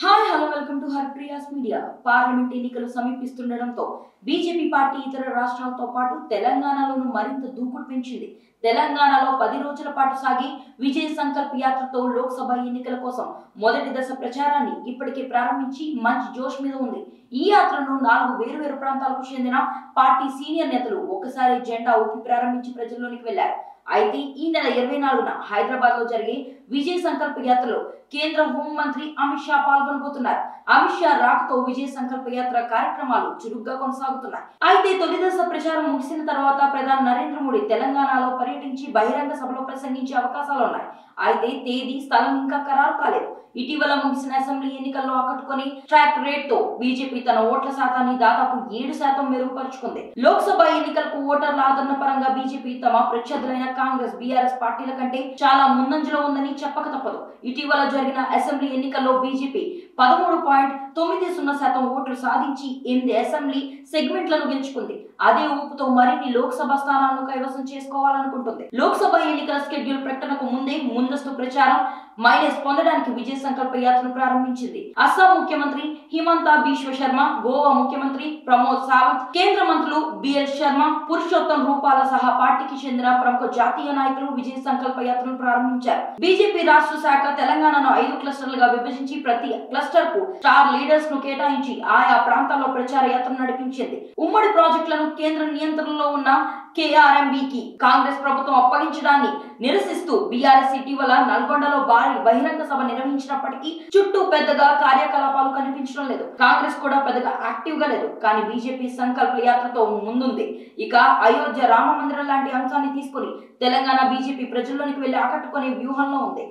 Hi hello welcome to Harpriya's media. Parliament ఎన్నికలు సమీపిస్తుండటంతో BJP party ఇతర రాష్ట్రాలతో పాటు తెలంగాణలోనూ మరింత దూకుడు పెంచింది. తెలంగాణలో 10 రోజుల పాటు సాగి విజయ సంకల్ప యాత్రతో లోక్సభ ఎన్నికల కోసం మొదటి దశ ప్రచారాన్ని ఇప్పటికే ప్రారంభించి మంచి జోష్ మీద ఉంది. ఈ యాత్రను 4 వేర్వేరు ప్రాంతాలకు చెందిన పార్టీ సీనియర్ నేతలు ఒక్కసారి జెండా ఊపి ప్రారంభించి ప్రజల్లోనికి వెళ్లారు. అయితే ఈ నెల 24న హైదరాబాద్ లో జరిగే విజయ సంకల్ప యాత్రలో కేంద్ర హోంమంత్రి అమిత్ షా పాల్గొనబోతున్నారు. అమిత్ షా రాకతో విజయ సంకల్ప యాత్ర కార్యక్రమాలు చురుగ్గా కొనసాగుతున్నాయి. అయితే తొలి దశ ప్రచారం ముగిసిన తర్వాత ప్రధాని నరేంద్ర మోడీ తెలంగాణలో పర్యటించి బహిరంగ సభలో ప్రసంగించే అవకాశాలు ఉన్నాయి. అయితే తేదీ స్థలం ఇంకా ఖరారు కాలేదు. ఇటీవల ముగిసిన అసెంబ్లీ ఎన్నికల్లో ఆకట్టుకుని ట్రాక్ రేట్ తో బీజేపీ తన ఓట్ల శాతాన్ని దాదాపు 7% మెరుగుపరుచుకుంది. లోక్సభ ఎన్నికలకు ఓటర్ల ఆదరణ పరంగా బీజేపీ తమ ప్రత్యర్థులైన కాంగ్రెస్, బీఆర్ఎస్ పార్టీల కంటే చాలా ముందంజలో ఉందని చెప్పక తప్పదు. ఇటీవల జరిగిన అసెంబ్లీ ఎన్నికల్లో బీజేపీ 13.90% ఓట్లు సాధించి 8 అసెంబ్లీ సెగ్మెంట్లను గెలుచుకుంది. అదే ఊపుతో మరిన్ని లోక్సభ స్థానాలను కైవసం చేసుకోవాలనుకుంటుంది. లోక్సభ ఎన్నికల షెడ్యూల్ ప్రకటనకు ముందే ముందస్తు ప్రచారం మైలేజ్ పొందడానికి విజయ సంకల్ప యాత్రను ప్రారంభించింది. అస్సాం ముఖ్యమంత్రి హిమంత బిశ్వ శర్మ, గోవా ముఖ్యమంత్రి ప్రమోద్ సావంత్, కేంద్ర మంత్రులు బిఎల్ శర్మ, పురుషోత్తం రూపాల సహా పార్టీకి చెందిన ప్రముఖ జాతీయ నాయకులు విజయ సంకల్ప యాత్రను ప్రారంభించారు. బీజేపీ రాష్ట్ర శాఖ తెలంగాణను 5 క్లస్టర్లుగా విభజించి ప్రతి క్లస్టర్ కు స్టార్ లీడర్స్ ను కేటాయించి ఆయా ప్రాంతాల్లో ప్రచార యాత్ర నడిపించింది. ఉమ్మడి ప్రాజెక్టులను కేంద్ర నియంత్రణలో ఉన్న కేఆర్ఎంబీకి కాంగ్రెస్ ప్రభుత్వం అప్పగించడాన్ని నిరసిస్తూ బీఆర్ఎస్ ఇటీవల నల్గొండలో భారీ బహిరంగ సభ నిర్వహించినప్పటికీ చుట్టూ పెద్దగా కార్యకలాపాలు కనిపించడం లేదు. కాంగ్రెస్ కూడా పెద్దగా యాక్టివ్ గా లేదు. కానీ బీజేపీ సంకల్ప యాత్రతో ముందుంది. ఇక అయోధ్య రామ మందిరం లాంటి అంశాన్ని తీసుకుని తెలంగాణ బీజేపీ ప్రజల్లోనికి వెళ్లి ఆకట్టుకునే వ్యూహంలో ఉంది.